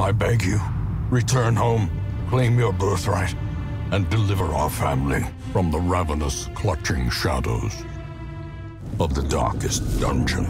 I beg you, return home, claim your birthright, and deliver our family from the ravenous, clutching shadows of the darkest dungeon.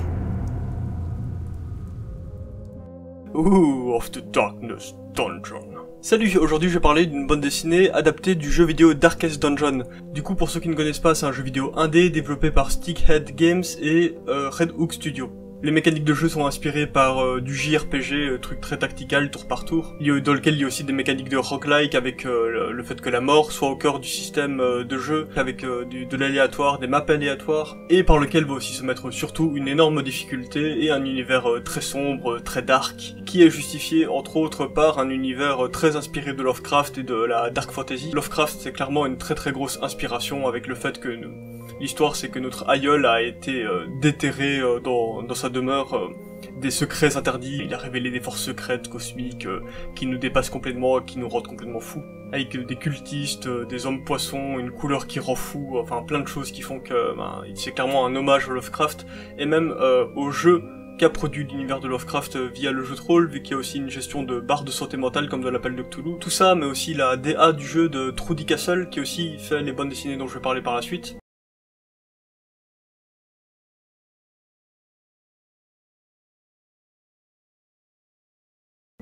Ooh, of the Darkness Dungeon. Salut, aujourd'hui je vais parler d'une bande dessinée adaptée du jeu vidéo Darkest Dungeon. Du coup, pour ceux qui ne connaissent pas, c'est un jeu vidéo indé développé par Stickhead Games et Red Hook Studio. Les mécaniques de jeu sont inspirées par du JRPG, truc très tactical, tour par tour, dans lequel il y a aussi des mécaniques de roguelike avec le fait que la mort soit au cœur du système de jeu, avec de l'aléatoire, des maps aléatoires, et par lequel va aussi se mettre surtout une énorme difficulté et un univers très sombre, très dark, qui est justifié entre autres par un univers très inspiré de Lovecraft et de la dark fantasy. Lovecraft, c'est clairement une très très grosse inspiration avec le fait que l'histoire, c'est que notre aïeul a été déterré dans sa demeure des secrets interdits. Il a révélé des forces secrètes cosmiques qui nous dépassent complètement, qui nous rendent complètement fous. Avec des cultistes, des hommes poissons, une couleur qui rend fou, enfin plein de choses qui font que c'est clairement un hommage à Lovecraft et même au jeu qu'a produit l'univers de Lovecraft via le jeu de rôle, vu qu'il y a aussi une gestion de barre de santé mentale comme de l'appel de Cthulhu. Tout ça, mais aussi la DA du jeu de Trudy Castle, qui aussi fait les bandes dessinées dont je vais parler par la suite.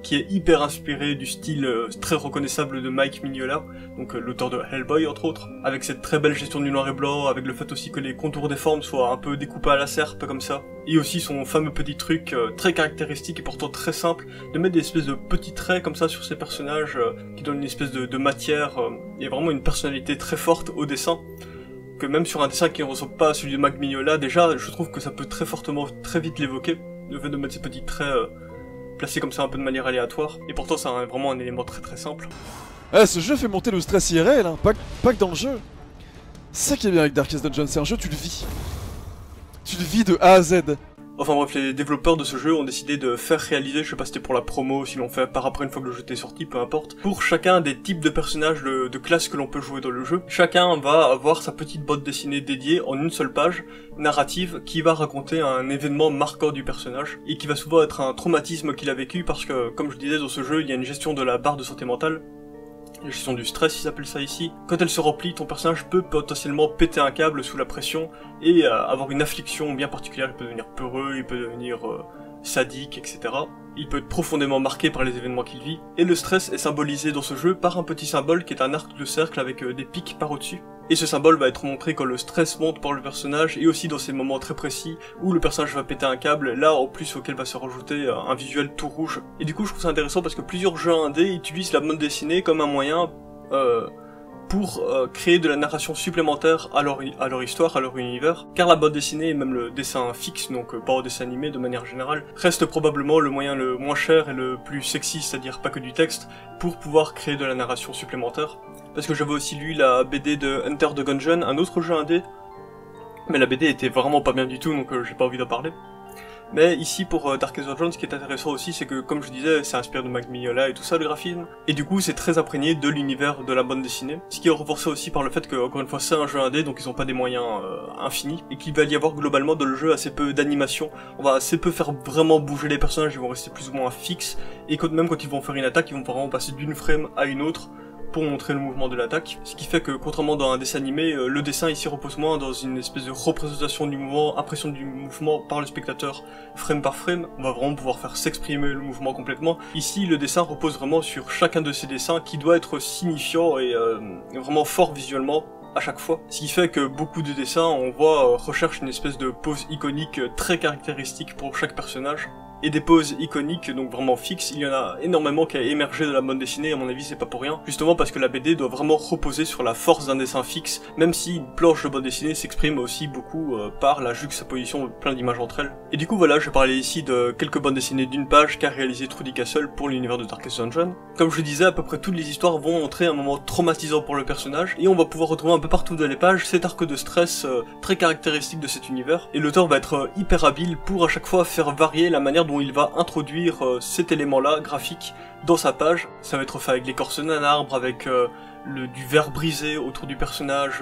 Qui est hyper inspiré du style très reconnaissable de Mike Mignola, donc l'auteur de Hellboy entre autres, avec cette très belle gestion du noir et blanc, avec le fait aussi que les contours des formes soient un peu découpés à la serpe comme ça, et aussi son fameux petit truc très caractéristique et pourtant très simple, de mettre des espèces de petits traits comme ça sur ses personnages, qui donnent une espèce de matière, et vraiment une personnalité très forte au dessin, que même sur un dessin qui ne ressemble pas à celui de Mike Mignola, déjà je trouve que ça peut très fortement, très vite l'évoquer, le fait de mettre ces petits traits placé comme ça un peu de manière aléatoire, et pourtant c'est vraiment un élément très très simple. Ce jeu fait monter le stress IRL, hein, pas que dans le jeu. C'est ça qui est bien avec Darkest Dungeon, c'est un jeu, tu le vis. Tu le vis de A à Z. Enfin bref, les développeurs de ce jeu ont décidé de faire réaliser, je sais pas si c'était pour la promo, si l'on fait par après une fois que le jeu est sorti, peu importe, pour chacun des types de personnages de classes que l'on peut jouer dans le jeu. Chacun va avoir sa petite bande dessinée dédiée en une seule page, narrative, qui va raconter un événement marquant du personnage, et qui va souvent être un traumatisme qu'il a vécu, parce que, comme je disais dans ce jeu, il y a une gestion de la barre de santé mentale, la gestion du stress, ils appellent ça ici. Quand elle se remplit, ton personnage peut potentiellement péter un câble sous la pression et avoir une affliction bien particulière. Il peut devenir peureux, il peut devenir sadique, etc. Il peut être profondément marqué par les événements qu'il vit. Et le stress est symbolisé dans ce jeu par un petit symbole qui est un arc de cercle avec des pics par au-dessus. Et ce symbole va être montré quand le stress monte par le personnage et aussi dans ces moments très précis où le personnage va péter un câble, là en plus auquel va se rajouter un visuel tout rouge. Et du coup je trouve ça intéressant parce que plusieurs jeux indés utilisent la bande dessinée comme un moyen pour créer de la narration supplémentaire à leur histoire, à leur univers, car la bande dessinée et même le dessin fixe, donc pas au dessin animé de manière générale, reste probablement le moyen le moins cher et le plus sexy, c'est-à-dire pas que du texte, pour pouvoir créer de la narration supplémentaire. Parce que j'avais aussi lu la BD de Enter the Gungeon, un autre jeu indé, mais la BD était vraiment pas bien du tout, donc j'ai pas envie d'en parler. Mais ici pour Darkest Dungeon, ce qui est intéressant aussi, c'est que comme je disais, c'est inspiré de Mike Mignola et tout ça, le graphisme, et du coup c'est très imprégné de l'univers de la bande dessinée, ce qui est renforcé aussi par le fait que, encore une fois, c'est un jeu indé, donc ils ont pas des moyens infinis, et qu'il va y avoir globalement dans le jeu assez peu d'animation, on va assez peu faire vraiment bouger les personnages, ils vont rester plus ou moins fixes, et même quand ils vont faire une attaque, ils vont vraiment passer d'une frame à une autre, pour montrer le mouvement de l'attaque, ce qui fait que contrairement dans un dessin animé, le dessin ici repose moins dans une espèce de représentation du mouvement, impression du mouvement par le spectateur, frame par frame, on va vraiment pouvoir faire s'exprimer le mouvement complètement. Ici, le dessin repose vraiment sur chacun de ces dessins qui doit être signifiant et vraiment fort visuellement à chaque fois. Ce qui fait que beaucoup de dessins, on voit, recherchent une espèce de pose iconique très caractéristique pour chaque personnage. Et des poses iconiques, donc vraiment fixes, il y en a énormément qui a émergé de la bande dessinée, à mon avis c'est pas pour rien, justement parce que la BD doit vraiment reposer sur la force d'un dessin fixe, même si une planche de bande dessinée s'exprime aussi beaucoup par la juxtaposition de plein d'images entre elles. Et du coup voilà, je vais parler ici de quelques bandes dessinées d'une page qu'a réalisé Trudy Castle pour l'univers de Darkest Dungeon. Comme je le disais, à peu près toutes les histoires vont montrer un moment traumatisant pour le personnage, et on va pouvoir retrouver un peu partout dans les pages cet arc de stress très caractéristique de cet univers, et l'auteur va être hyper habile pour à chaque fois faire varier la manière dont il va introduire cet élément-là, graphique, dans sa page. Ça va être fait avec l'écorce d'un arbre, avec du verre brisé autour du personnage,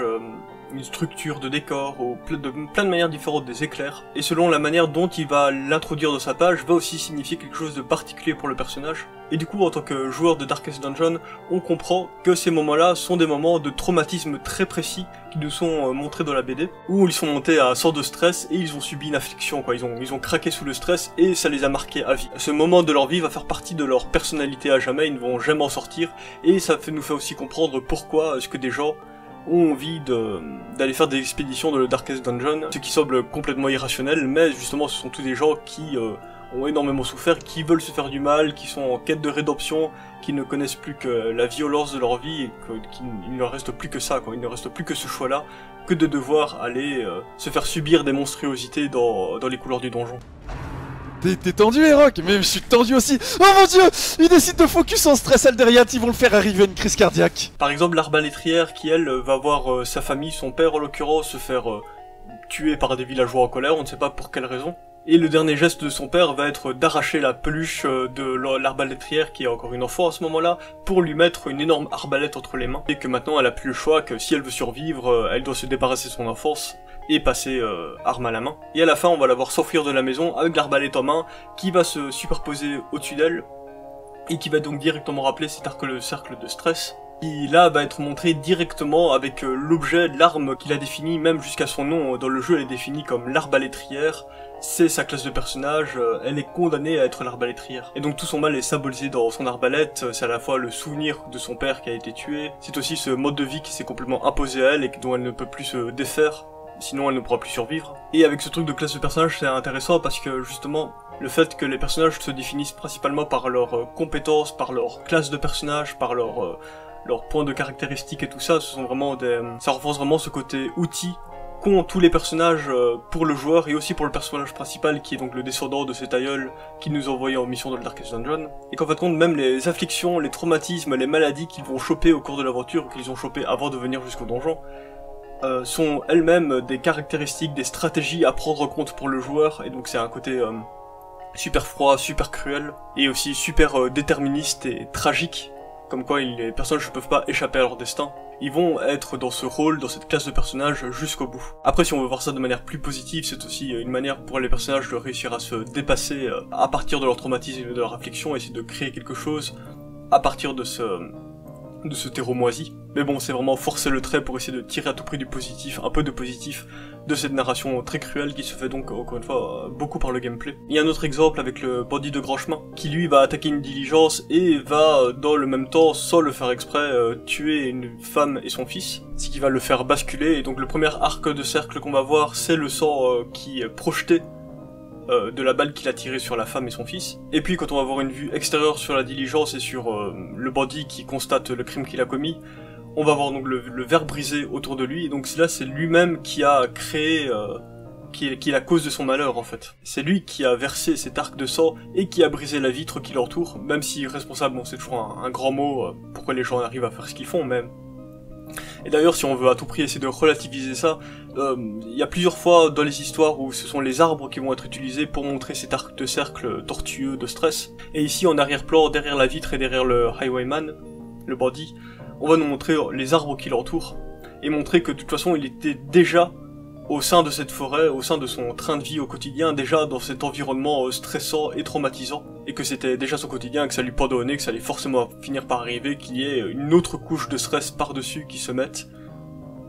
une structure de décor, ou plein de manières différentes des éclairs. Et selon la manière dont il va l'introduire dans sa page, va aussi signifier quelque chose de particulier pour le personnage. Et du coup, en tant que joueur de Darkest Dungeon, on comprend que ces moments-là sont des moments de traumatisme très précis qui nous sont montrés dans la BD, où ils sont montés à sorte de stress et ils ont subi une affliction, quoi. Ils ont craqué sous le stress et ça les a marqués à vie. Ce moment de leur vie va faire partie de leur personnalité à jamais, ils ne vont jamais en sortir, et ça nous fait aussi comprendre pourquoi est-ce que des gens ont envie d'aller faire des expéditions dans le Darkest Dungeon, ce qui semble complètement irrationnel, mais justement ce sont tous des gens qui ont énormément souffert, qui veulent se faire du mal, qui sont en quête de rédemption, qui ne connaissent plus que la violence de leur vie, et qu'il ne leur reste plus que ça, quoi. Il ne reste plus que ce choix-là, que de devoir aller se faire subir des monstruosités dans les couloirs du donjon. T'es tendu, Eroc, mais je suis tendu aussi. Oh mon dieu, ils décident de focus en stress Alderiat, ils vont le faire arriver à une crise cardiaque. Par exemple, l'arbalétrière qui, elle, va voir sa famille, son père en l'occurrence, se faire tuer par des villageois en colère, on ne sait pas pour quelle raison. Et le dernier geste de son père va être d'arracher la peluche de l'arbalétrière, qui est encore une enfant à ce moment-là, pour lui mettre une énorme arbalète entre les mains. Et que maintenant elle a plus le choix, que si elle veut survivre, elle doit se débarrasser de son enfance et passer arme à la main. Et à la fin, on va la voir s'enfuir de la maison avec l'arbalète en main, qui va se superposer au-dessus d'elle, et qui va donc directement rappeler cet cercle de stress, qui là va être montré directement avec l'objet, l'arme qu'il a défini, même jusqu'à son nom dans le jeu, elle est définie comme l'arbalétrière. C'est sa classe de personnage, elle est condamnée à être l'arbalétrière. Et donc tout son mal est symbolisé dans son arbalète, c'est à la fois le souvenir de son père qui a été tué, c'est aussi ce mode de vie qui s'est complètement imposé à elle et dont elle ne peut plus se défaire, sinon elle ne pourra plus survivre. Et avec ce truc de classe de personnage, c'est intéressant parce que justement, le fait que les personnages se définissent principalement par leurs compétences, par leur classe de personnage, par leurs points de caractéristiques et tout ça, ce sont vraiment ça renforce vraiment ce côté outil qu'ont tous les personnages pour le joueur et aussi pour le personnage principal qui est donc le descendant de cet aïeul qui nous envoyait en mission dans le Darkest Dungeon. Et qu'en fait compte, même les afflictions, les traumatismes, les maladies qu'ils vont choper au cours de l'aventure, qu'ils ont chopé avant de venir jusqu'au donjon, sont elles-mêmes des caractéristiques, des stratégies à prendre en compte pour le joueur, et donc c'est un côté super froid, super cruel, et aussi super déterministe et tragique, comme quoi les personnages ne peuvent pas échapper à leur destin. Ils vont être dans ce rôle, dans cette classe de personnage jusqu'au bout. Après, si on veut voir ça de manière plus positive, c'est aussi une manière pour les personnages de réussir à se dépasser à partir de leur traumatisme et de leur affliction, et essayer de créer quelque chose à partir de ce terreau moisi. Mais bon, c'est vraiment forcer le trait pour essayer de tirer à tout prix du positif, un peu de positif, de cette narration très cruelle qui se fait donc, encore une fois, beaucoup par le gameplay. Il y a un autre exemple avec le bandit de grand chemin, qui lui va attaquer une diligence et va, dans le même temps, sans le faire exprès, tuer une femme et son fils, ce qui va le faire basculer. Et donc le premier arc de cercle qu'on va voir, c'est le sang qui est projeté de la balle qu'il a tirée sur la femme et son fils. Et puis quand on va avoir une vue extérieure sur la diligence et sur le bandit qui constate le crime qu'il a commis, on va voir donc le verre brisé autour de lui, et donc là c'est lui-même qui a créé, qui est la cause de son malheur en fait. C'est lui qui a versé cet arc de sang et qui a brisé la vitre qui l'entoure, même si responsable, bon c'est toujours un grand mot, pourquoi les gens arrivent à faire ce qu'ils font même. Et d'ailleurs, si on veut à tout prix essayer de relativiser ça, il y a plusieurs fois dans les histoires où ce sont les arbres qui vont être utilisés pour montrer cet arc de cercle tortueux de stress. Et ici, en arrière-plan, derrière la vitre et derrière le highwayman, le bandit, on va nous montrer les arbres qui l'entourent, et montrer que de toute façon, il était déjà au sein de cette forêt, au sein de son train de vie au quotidien, déjà dans cet environnement stressant et traumatisant, et que c'était déjà son quotidien, que ça lui pendonnait, que ça allait forcément finir par arriver, qu'il y ait une autre couche de stress par-dessus qui se mette,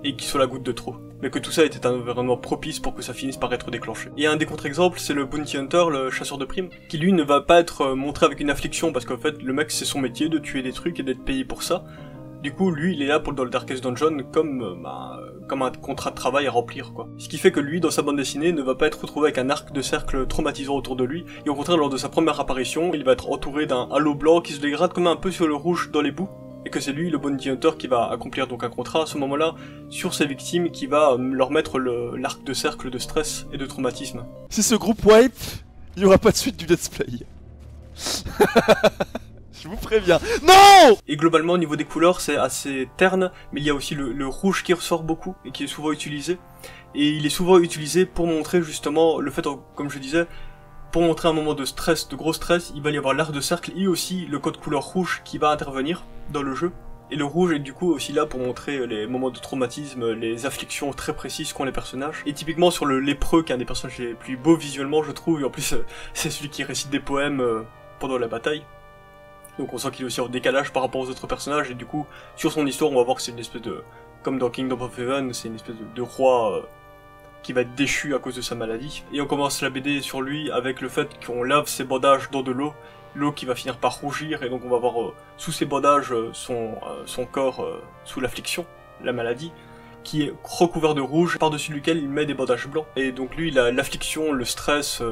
et qui soit la goutte de trop. Mais que tout ça était un environnement propice pour que ça finisse par être déclenché. Et un des contre-exemples, c'est le Bounty Hunter, le chasseur de primes, qui lui ne va pas être montré avec une affliction, parce qu'en fait, le mec c'est son métier de tuer des trucs et d'être payé pour ça. Du coup, lui, il est là dans le Darkest Dungeon comme un contrat de travail à remplir, quoi. Ce qui fait que lui, dans sa bande dessinée, ne va pas être retrouvé avec un arc de cercle traumatisant autour de lui, et au contraire, lors de sa première apparition, il va être entouré d'un halo blanc qui se dégrade comme un peu sur le rouge dans les bouts, et que c'est lui, le Bounty Hunter, qui va accomplir donc un contrat à ce moment-là sur ses victimes, qui va leur mettre l'arc de cercle de stress et de traumatisme. Si ce groupe wipe, il n'y aura pas de suite du let's play. Je vous préviens. Non! Et globalement, au niveau des couleurs, c'est assez terne, mais il y a aussi le rouge qui ressort beaucoup et qui est souvent utilisé. Et il est souvent utilisé pour montrer justement le fait, comme je disais, pour montrer un moment de stress, de gros stress, il va y avoir l'arc de cercle et aussi le code couleur rouge qui va intervenir dans le jeu. Et le rouge est du coup aussi là pour montrer les moments de traumatisme, les afflictions très précises qu'ont les personnages. Et typiquement sur le lépreux, qui est un des personnages les plus beaux visuellement je trouve, et en plus c'est celui qui récite des poèmes pendant la bataille. Donc on sent qu'il est aussi en décalage par rapport aux autres personnages, et du coup sur son histoire on va voir que c'est une espèce de... Comme dans Kingdom of Heaven, c'est une espèce de roi qui va être déchu à cause de sa maladie. Et on commence la BD sur lui avec le fait qu'on lave ses bandages dans de l'eau, l'eau qui va finir par rougir, et donc on va voir sous ses bandages son corps sous l'affliction, la maladie, qui est recouvert de rouge, par-dessus lequel il met des bandages blancs. Et donc lui, l'affliction, le stress,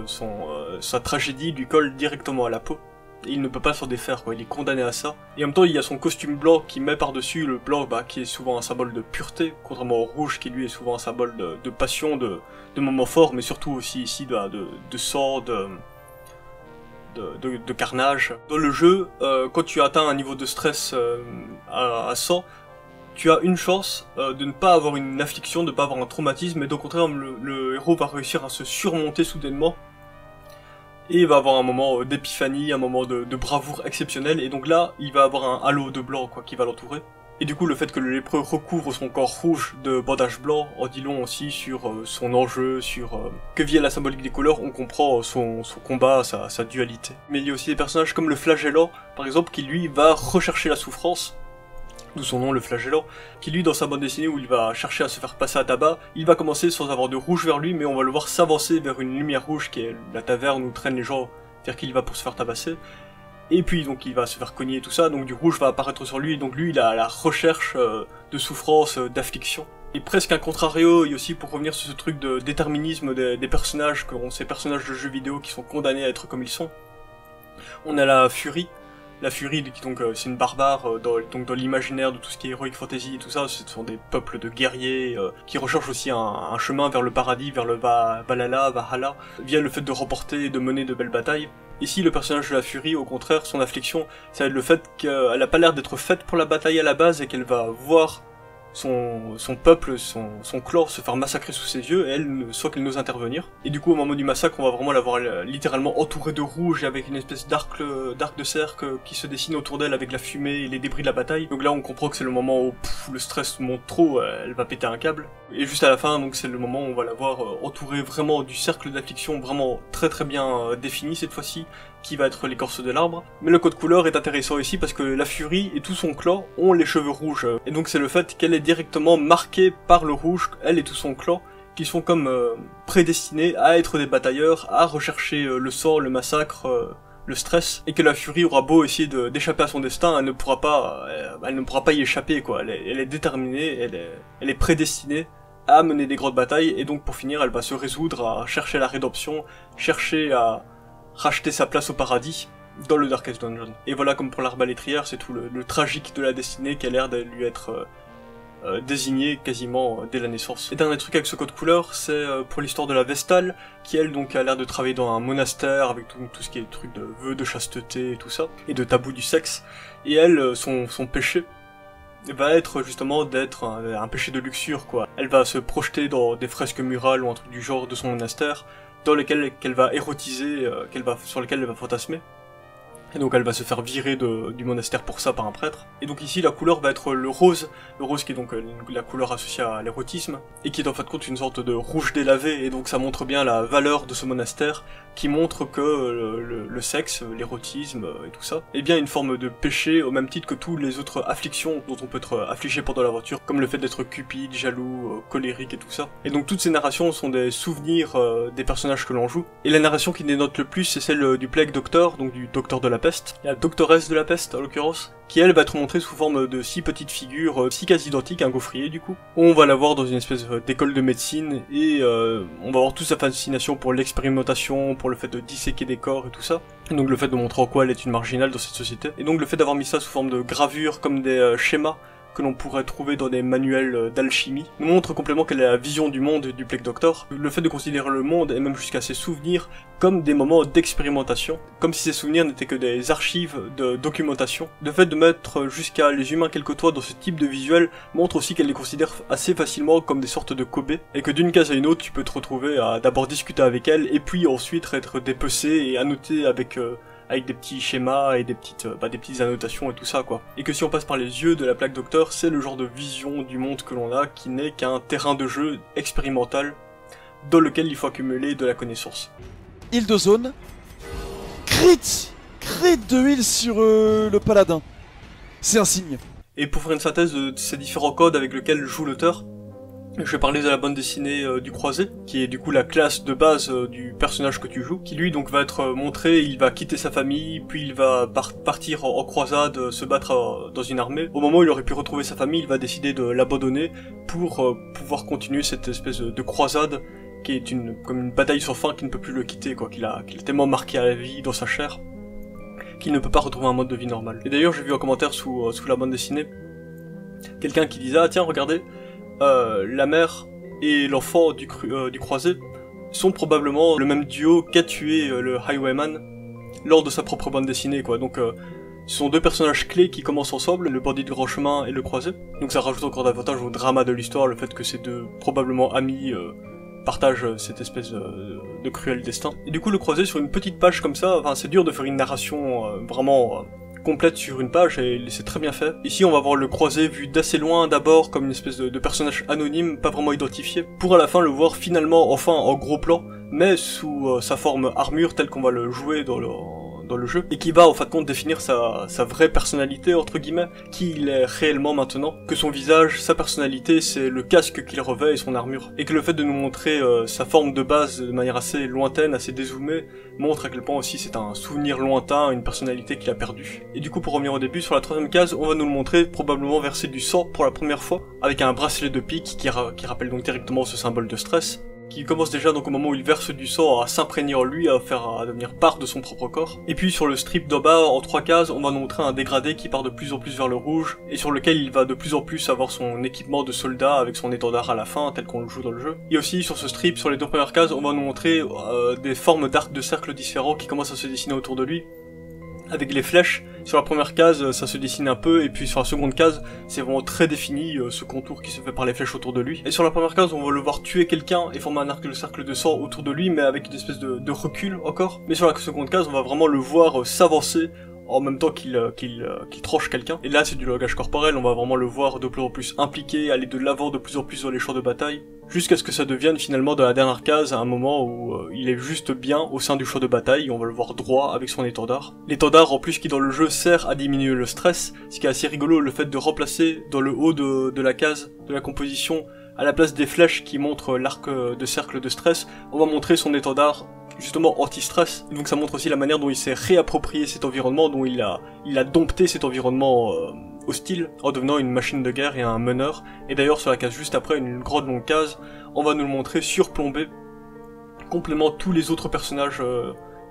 sa tragédie lui colle directement à la peau. Et il ne peut pas s'en défaire, quoi, il est condamné à ça. Et en même temps, il y a son costume blanc qui met par-dessus, le blanc qui est souvent un symbole de pureté, contrairement au rouge qui lui est souvent un symbole de passion, de moments forts, mais surtout aussi ici de sang, de carnage. Dans le jeu, quand tu atteins un niveau de stress à 100, tu as une chance de ne pas avoir une affliction, de ne pas avoir un traumatisme, mais au contraire, le héros va réussir à se surmonter soudainement, et il va avoir un moment d'épiphanie, un moment de bravoure exceptionnel, et donc là, il va avoir un halo de blanc quoi, qui va l'entourer. Et du coup, le fait que le lépreux recouvre son corps rouge de bandages blancs en dit long aussi sur son enjeu, sur que via la symbolique des couleurs, on comprend son combat, sa dualité. Mais il y a aussi des personnages comme le flagellant, par exemple, qui lui va rechercher la souffrance, d'où son nom, le flagellant, qui lui, dans sa bande dessinée où il va chercher à se faire passer à tabac, il va commencer sans avoir de rouge vers lui, mais on va le voir s'avancer vers une lumière rouge qui est la taverne où traînent les gens vers qui il va pour se faire tabasser. Et puis donc il va se faire cogner et tout ça, donc du rouge va apparaître sur lui, et donc lui il a la recherche de souffrance, d'affliction. Et presque un contrario, et aussi pour revenir sur ce truc de déterminisme des personnages, ces personnages de jeux vidéo qui sont condamnés à être comme ils sont. On a la Furie. La Furie, donc c'est une barbare dans l'imaginaire de tout ce qui est Heroic Fantasy et tout ça, ce sont des peuples de guerriers qui recherchent aussi un chemin vers le paradis, vers le Valhalla, via le fait de remporter et de mener de belles batailles. Ici, le personnage de la Furie, au contraire, son affliction, ça va être le fait qu'elle a pas l'air d'être faite pour la bataille à la base, et qu'elle va voir son peuple, son clan se faire massacrer sous ses yeux, et elle, soit qu'elle n'ose intervenir. Et du coup, au moment du massacre, on va vraiment la voir littéralement entourée de rouge, et avec une espèce d'arc de cercle qui se dessine autour d'elle avec la fumée et les débris de la bataille. Donc là, on comprend que c'est le moment où le stress monte trop, elle va péter un câble. Et juste à la fin, donc c'est le moment où on va la voir entourée vraiment du cercle d'affliction, vraiment très très bien défini cette fois-ci, qui va être l'écorce de l'arbre. Mais le code couleur est intéressant ici parce que la Furie et tout son clan ont les cheveux rouges. Et donc c'est le fait qu'elle est directement marquée par le rouge, elle et tout son clan, qui sont comme prédestinés à être des batailleurs, à rechercher le sang, le massacre, le stress, et que la Furie aura beau essayer d'échapper à son destin, elle ne pourra pas y échapper quoi. Elle est déterminée, elle est prédestinée à mener des grandes batailles, et donc pour finir elle va se résoudre à chercher la rédemption, chercher à racheter sa place au paradis dans le Darkest Dungeon. Et voilà, comme pour l'arbalétrière, c'est tout le tragique de la destinée qui a l'air de lui être désigné quasiment dès la naissance. Et dernier truc avec ce code couleur, c'est pour l'histoire de la Vestale, qui elle donc a l'air de travailler dans un monastère avec tout ce qui est truc de vœux de chasteté et tout ça, et de tabou du sexe. Et elle, son péché va être justement d'être un péché de luxure quoi. Elle va se projeter dans des fresques murales ou un truc du genre de son monastère, dans lesquelles qu'elle va érotiser, sur lesquelles elle va fantasmer. Et donc elle va se faire virer du monastère pour ça par un prêtre. Et donc ici la couleur va être le rose qui est donc la couleur associée à l'érotisme, et qui est en fait compte une sorte de rouge délavé, et donc ça montre bien la valeur de ce monastère, qui montre que le sexe, l'érotisme et tout ça, est bien une forme de péché au même titre que toutes les autres afflictions dont on peut être affligé pendant l'aventure, comme le fait d'être cupide, jaloux, colérique et tout ça. Et donc toutes ces narrations sont des souvenirs des personnages que l'on joue, et la narration qui dénote le plus c'est celle du Plague Doctor, donc du docteur de la peste, la doctoresse de la peste en l'occurrence, qui elle va être montrée sous forme de 6 petites figures, 6 quasi identiques, un gaufrier du coup. On va la voir dans une espèce d'école de médecine, et on va avoir toute sa fascination pour l'expérimentation, pour le fait de disséquer des corps et tout ça. Et donc le fait de montrer en quoi elle est une marginale dans cette société. Et donc le fait d'avoir mis ça sous forme de gravure, comme des schémas que l'on pourrait trouver dans des manuels d'alchimie, nous montre complètement quelle est la vision du monde du Plague Doctor. Le fait de considérer le monde, et même jusqu'à ses souvenirs, comme des moments d'expérimentation, comme si ces souvenirs n'étaient que des archives de documentation. Le fait de mettre jusqu'à les humains qu'elle côtoie dans ce type de visuel montre aussi qu'elle les considère assez facilement comme des sortes de Kobe, et que d'une case à une autre tu peux te retrouver à d'abord discuter avec elle, et puis ensuite être dépecé et annoté avec avec des petits schémas et des petites annotations et tout ça quoi. Et que si on passe par les yeux de la plaque docteur, c'est le genre de vision du monde que l'on a qui n'est qu'un terrain de jeu expérimental dans lequel il faut accumuler de la connaissance. Heal de zone. Crit de heal sur le paladin. C'est un signe. Et pour faire une synthèse de ces différents codes avec lesquels joue l'auteur, je vais parler de la bande dessinée du croisé, qui est du coup la classe de base du personnage que tu joues, qui lui donc va être montré, il va quitter sa famille, puis il va partir en croisade, se battre dans une armée. Au moment où il aurait pu retrouver sa famille, il va décider de l'abandonner pour pouvoir continuer cette espèce de croisade qui est comme une bataille sans fin qui ne peut plus le quitter, quoi, qu'il a tellement marqué à la vie dans sa chair qu'il ne peut pas retrouver un mode de vie normal. Et d'ailleurs j'ai vu en commentaire sous la bande dessinée quelqu'un qui disait ah tiens regardez, la mère et l'enfant du croisé sont probablement le même duo qu'a tué le Highwayman lors de sa propre bande dessinée quoi. Donc ce sont deux personnages clés qui commencent ensemble, le bandit de grand chemin et le croisé. Donc ça rajoute encore davantage au drama de l'histoire, le fait que ces deux probablement amis partagent cette espèce de cruel destin. Et du coup le croisé sur une petite page comme ça, enfin c'est dur de faire une narration vraiment complète sur une page et c'est très bien fait. Ici on va voir le croisé vu d'assez loin d'abord comme une espèce de personnage anonyme, pas vraiment identifié, pour à la fin le voir finalement enfin en gros plan, mais sous sa forme armure telle qu'on va le jouer dans le jeu, et qui va en fin de compte définir sa vraie personnalité entre guillemets, qui il est réellement maintenant, que son visage, sa personnalité c'est le casque qu'il revêt et son armure, et que le fait de nous montrer sa forme de base de manière assez lointaine, assez dézoomée, montre à quel point aussi c'est un souvenir lointain, une personnalité qu'il a perdue. Et du coup pour revenir au début, sur la troisième case, on va nous le montrer probablement verser du sang pour la première fois, avec un bracelet de pique qui rappelle donc directement ce symbole de stress, qui commence déjà donc au moment où il verse du sang à s'imprégner en lui, à devenir part de son propre corps. Et puis sur le strip d'en bas, en 3 cases, on va nous montrer un dégradé qui part de plus en plus vers le rouge, et sur lequel il va de plus en plus avoir son équipement de soldat avec son étendard à la fin, tel qu'on le joue dans le jeu. Et aussi sur ce strip, sur les 2 premières cases, on va nous montrer des formes d'arcs de cercle différents qui commencent à se dessiner autour de lui, avec les flèches. Sur la première case, ça se dessine un peu, et puis sur la seconde case, c'est vraiment très défini, ce contour qui se fait par les flèches autour de lui. Et sur la première case, on va le voir tuer quelqu'un et former un arc de cercle de sang autour de lui, mais avec une espèce de recul encore. Mais sur la seconde case, on va vraiment le voir s'avancer en même temps qu'il tranche quelqu'un. Et là, c'est du langage corporel, on va vraiment le voir de plus en plus impliqué, aller de l'avant de plus en plus dans les champs de bataille, jusqu'à ce que ça devienne finalement dans la dernière case, à un moment où il est juste bien au sein du champ de bataille, on va le voir droit avec son étendard. L'étendard en plus qui dans le jeu sert à diminuer le stress, ce qui est assez rigolo, le fait de remplacer dans le haut de la case de la composition, à la place des flèches qui montrent l'arc de cercle de stress, on va montrer son étendard justement anti-stress. Donc ça montre aussi la manière dont il s'est réapproprié cet environnement, dont il a dompté cet environnement hostile en devenant une machine de guerre et un meneur. Et d'ailleurs sur la case juste après, une grande longue case, on va nous le montrer surplombé complètement tous les autres personnages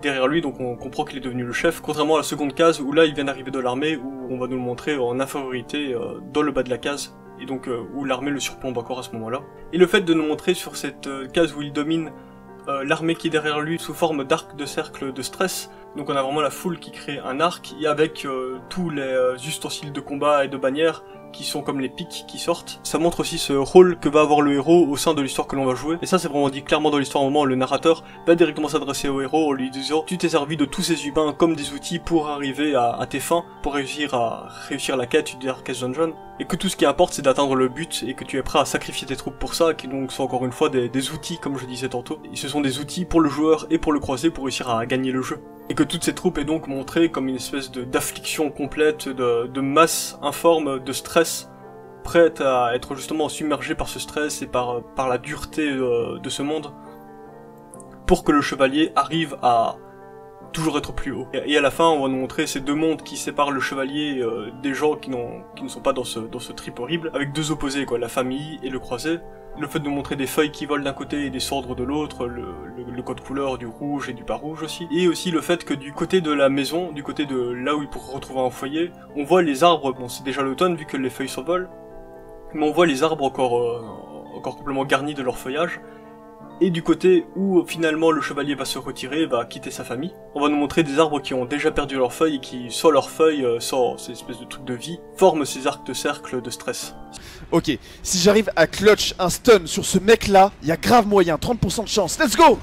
derrière lui, donc on comprend qu'il est devenu le chef, contrairement à la seconde case où là il vient d'arriver de l'armée, où on va nous le montrer en infériorité dans le bas de la case, et donc où l'armée le surplombe encore à ce moment-là. Et le fait de nous montrer sur cette case où il domine l'armée qui est derrière lui sous forme d'arc de cercle de stress, donc on a vraiment la foule qui crée un arc, et avec tous les ustensiles de combat et de bannières qui sont comme les pics qui sortent. Ça montre aussi ce rôle que va avoir le héros au sein de l'histoire que l'on va jouer, et ça c'est vraiment dit clairement dans l'histoire au moment où le narrateur va directement s'adresser au héros en lui disant tu t'es servi de tous ces humains comme des outils pour arriver à tes fins, pour réussir la quête du Darkest Dungeon, et que tout ce qui importe c'est d'atteindre le but, et que tu es prêt à sacrifier tes troupes pour ça, qui donc sont encore une fois des outils comme je disais tantôt, et ce sont des outils pour le joueur et pour le croisé pour réussir à gagner le jeu. Et que toute cette troupe est donc montrée comme une espèce d'affliction complète, de masse informe, de stress, prête à être justement submergée par ce stress et par la dureté de ce monde, pour que le chevalier arrive à toujours être plus haut. Et à la fin, on va nous montrer ces deux mondes qui séparent le chevalier des gens qui ne sont pas dans ce trip horrible, avec deux opposés, quoi, la famille et le croisé. Le fait de nous montrer des feuilles qui volent d'un côté et des cendres de l'autre, le code couleur du rouge et du pas rouge aussi. Et aussi le fait que du côté de la maison, du côté de là où il pourrait retrouver un foyer, on voit les arbres, bon c'est déjà l'automne vu que les feuilles s'envolent, mais on voit les arbres encore complètement garnis de leur feuillage. Et du côté où finalement le chevalier va se retirer, va quitter sa famille, on va nous montrer des arbres qui ont déjà perdu leurs feuilles et qui, sans leurs feuilles, sans ces espèces de trucs de vie, forment ces arcs de cercle de stress. Ok, si j'arrive à clutch un stun sur ce mec là, il y a grave moyen, 30% de chance, let's go.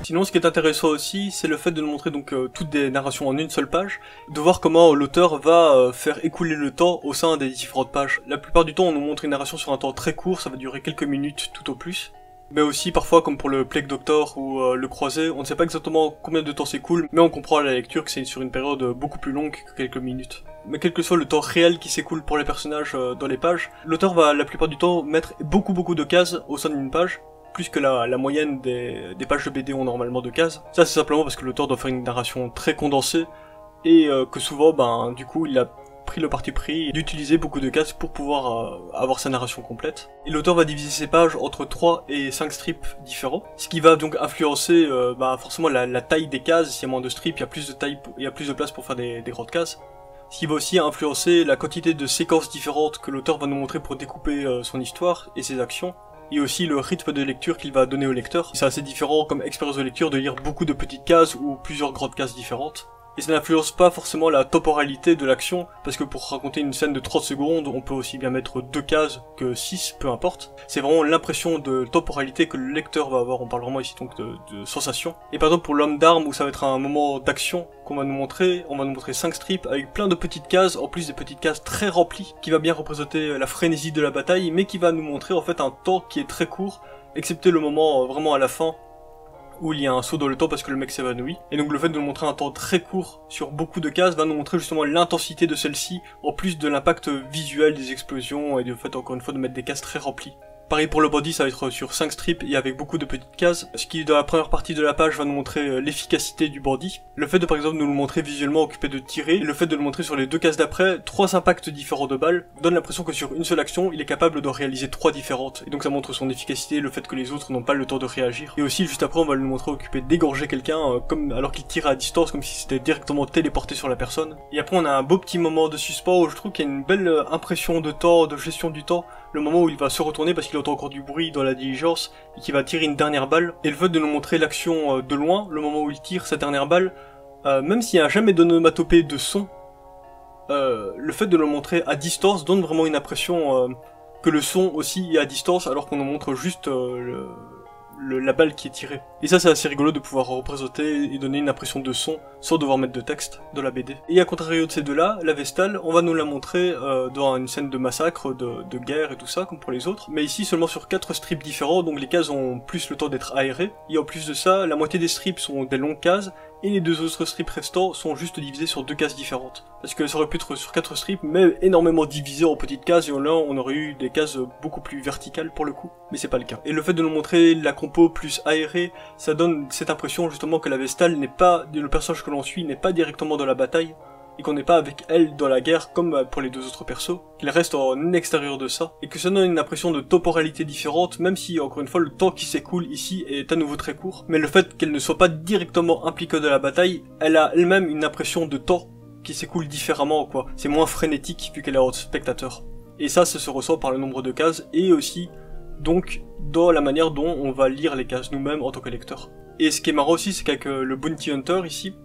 Sinon, ce qui est intéressant aussi, c'est le fait de nous montrer donc toutes des narrations en une seule page, de voir comment l'auteur va faire écouler le temps au sein des différentes pages. La plupart du temps, on nous montre une narration sur un temps très court, ça va durer quelques minutes tout au plus. Mais aussi parfois, comme pour le Plague Doctor ou le Croisé, on ne sait pas exactement combien de temps s'écoule, mais on comprend à la lecture que c'est sur une période beaucoup plus longue que quelques minutes. Mais quel que soit le temps réel qui s'écoule pour les personnages dans les pages, l'auteur va la plupart du temps mettre beaucoup de cases au sein d'une page, plus que la moyenne des pages de BD ont normalement de cases. Ça c'est simplement parce que l'auteur doit faire une narration très condensée, et que souvent, du coup, il a pris le parti pris d'utiliser beaucoup de cases pour pouvoir avoir sa narration complète. Et l'auteur va diviser ses pages entre 3 et 5 strips différents, ce qui va donc influencer forcément la taille des cases. S'il y a moins de strips, il y a plus de taille, il y a plus de place pour faire des grandes cases. Ce qui va aussi influencer la quantité de séquences différentes que l'auteur va nous montrer pour découper son histoire et ses actions, et aussi le rythme de lecture qu'il va donner au lecteur. C'est assez différent comme expérience de lecture de lire beaucoup de petites cases ou plusieurs grandes cases différentes. Et ça n'influence pas forcément la temporalité de l'action, parce que pour raconter une scène de 30 secondes, on peut aussi bien mettre 2 cases que 6, peu importe. C'est vraiment l'impression de temporalité que le lecteur va avoir, on parle vraiment ici donc de sensation. Et par exemple pour l'homme d'armes, où ça va être un moment d'action qu'on va nous montrer, on va nous montrer 5 strips avec plein de petites cases, en plus des petites cases très remplies, qui va bien représenter la frénésie de la bataille, mais qui va nous montrer en fait un temps qui est très court, excepté le moment vraiment à la fin, où il y a un saut dans le temps parce que le mec s'évanouit. Et donc le fait de nous montrer un temps très court sur beaucoup de cases va nous montrer justement l'intensité de celle-ci, en plus de l'impact visuel des explosions et du fait encore une fois de mettre des cases très remplies. Pareil pour le body, ça va être sur 5 strips et avec beaucoup de petites cases, ce qui dans la première partie de la page va nous montrer l'efficacité du body. Le fait de par exemple nous le montrer visuellement occupé de tirer, et le fait de le montrer sur les 2 cases d'après, 3 impacts différents de balles, donne l'impression que sur une seule action, il est capable d'en réaliser 3 différentes. Et donc ça montre son efficacité, le fait que les autres n'ont pas le temps de réagir. Et aussi juste après on va le montrer occupé d'égorger quelqu'un, comme alors qu'il tire à distance, comme si c'était directement téléporté sur la personne. Et après on a un beau petit moment de suspens où je trouve qu'il y a une belle impression de temps, de gestion du temps, le moment où il va se retourner parce qu'il entend encore du bruit dans la diligence et qu'il va tirer une dernière balle, et le fait de nous montrer l'action de loin, le moment où il tire sa dernière balle, même s'il n'y a jamais d'onomatopée de son, le fait de le montrer à distance donne vraiment une impression que le son aussi est à distance alors qu'on nous montre juste la balle qui est tirée. Et ça c'est assez rigolo de pouvoir représenter et donner une impression de son sans devoir mettre de texte dans la BD. Et à contrario de ces deux-là, la Vestale, on va nous la montrer dans une scène de massacre, de guerre et tout ça, comme pour les autres, mais ici seulement sur 4 strips différents, donc les cases ont plus le temps d'être aérées, et en plus de ça, la moitié des strips sont des longues cases, et les 2 autres strips restants sont juste divisés sur 2 cases différentes. Parce que ça aurait pu être sur 4 strips, mais énormément divisés en petites cases, et là on aurait eu des cases beaucoup plus verticales pour le coup, mais c'est pas le cas. Et le fait de nous montrer la compo plus aérée, ça donne cette impression justement que la Vestale n'est pas, le personnage que l'on suit n'est pas directement dans la bataille, et qu'on n'est pas avec elle dans la guerre comme pour les 2 autres persos, qu'il reste en extérieur de ça, et que ça donne une impression de temporalité différente, même si encore une fois le temps qui s'écoule ici est à nouveau très court, mais le fait qu'elle ne soit pas directement impliquée dans la bataille, elle a elle-même une impression de temps qui s'écoule différemment quoi, c'est moins frénétique vu qu'elle est en spectateur. Et ça se ressent par le nombre de cases, et aussi donc dans la manière dont on va lire les cases nous-mêmes en tant que lecteur. Et ce qui est marrant aussi, c'est qu'avec le Bounty Hunter ici,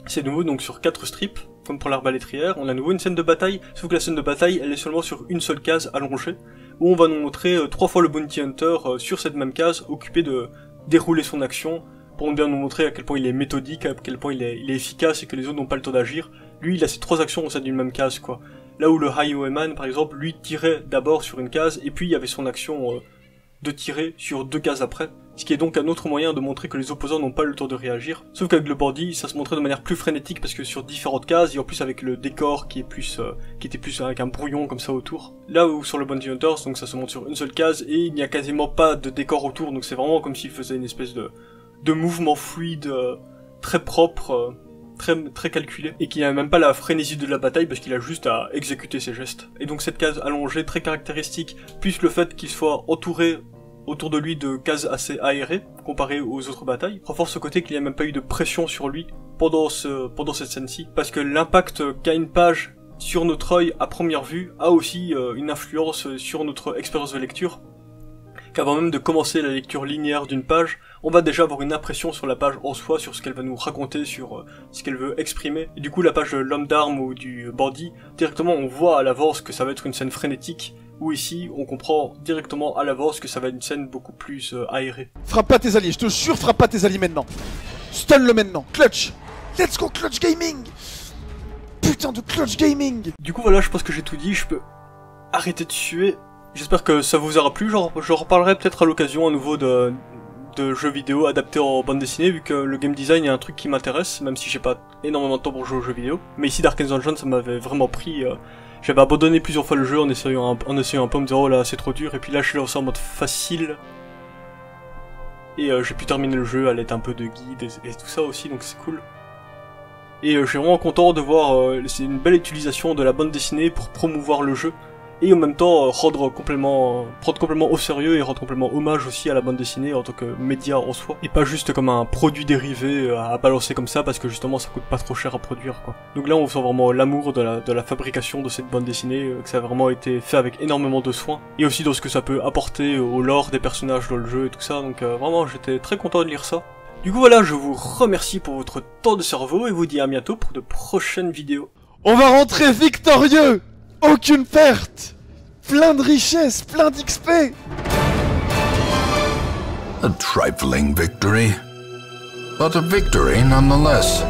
c'est nouveau donc sur 4 strips, comme pour l'arbalétrière, on a à nouveau une scène de bataille, sauf que la scène de bataille elle est seulement sur une seule case allongée, où on va nous montrer 3 fois le Bounty Hunter sur cette même case, occupé de dérouler son action, pour bien nous montrer à quel point il est méthodique, à quel point il est efficace et que les autres n'ont pas le temps d'agir. Lui il a ses 3 actions au sein d'une même case quoi. Là où le Highwayman par exemple, lui tirait d'abord sur une case, et puis il y avait son action de tirer sur 2 cases après. Ce qui est donc un autre moyen de montrer que les opposants n'ont pas le temps de réagir. Sauf qu'avec le Bordy, ça se montrait de manière plus frénétique parce que sur différentes cases, et en plus avec le décor qui était plus avec un brouillon comme ça autour. Là où sur le Bounty Hunters, donc ça se monte sur une seule case et il n'y a quasiment pas de décor autour, donc c'est vraiment comme s'il faisait une espèce de mouvement fluide, très propre, très calculé, et qu'il n'a même pas la frénésie de la bataille parce qu'il a juste à exécuter ses gestes. Et donc cette case allongée très caractéristique, plus le fait qu'il soit entouré autour de lui de cases assez aérées, comparé aux autres batailles, renforce ce côté qu'il n'y a même pas eu de pression sur lui pendant cette scène-ci, parce que l'impact qu'a une page sur notre œil à première vue a aussi une influence sur notre expérience de lecture, qu'avant même de commencer la lecture linéaire d'une page, on va déjà avoir une impression sur la page en soi, sur ce qu'elle va nous raconter, sur ce qu'elle veut exprimer. Et du coup la page de l'homme d'armes ou du bandit, directement on voit à l'avance que ça va être une scène frénétique, où ici on comprend directement à l'avance que ça va être une scène beaucoup plus aérée. Frappe pas tes alliés, je te jure, frappe pas tes alliés maintenant. Stun le maintenant, clutch. Let's go clutch gaming. Putain de clutch gaming. Du coup voilà, je pense que j'ai tout dit, je peux arrêter de suer. J'espère que ça vous aura plu, je reparlerai peut-être à l'occasion à nouveau de jeux vidéo adaptés en bande dessinée, vu que le game design est un truc qui m'intéresse, même si j'ai pas énormément de temps pour jouer aux jeux vidéo. Mais ici Darkest Dungeon, ça m'avait vraiment pris. J'avais abandonné plusieurs fois le jeu en essayant un peu, en me disant oh là c'est trop dur, et puis là je l'ai lancé en mode facile. Et j'ai pu terminer le jeu à l'aide un peu de guide et tout ça aussi, donc c'est cool. Et je suis vraiment content de voir, c'est une belle utilisation de la bande dessinée pour promouvoir le jeu. Et en même temps prendre complètement au sérieux et rendre complètement hommage aussi à la bande dessinée en tant que média en soi, et pas juste comme un produit dérivé à balancer comme ça parce que justement ça coûte pas trop cher à produire quoi. Donc là on sent vraiment l'amour de la fabrication de cette bande dessinée, que ça a vraiment été fait avec énormément de soin, et aussi dans ce que ça peut apporter au lore des personnages dans le jeu et tout ça, donc vraiment j'étais très content de lire ça. Du coup voilà, je vous remercie pour votre temps de cerveau et vous dis à bientôt pour de prochaines vidéos. On va rentrer victorieux. Aucune perte. Plein de richesses, plein d'XP. A trifling victory, but a victory nonetheless.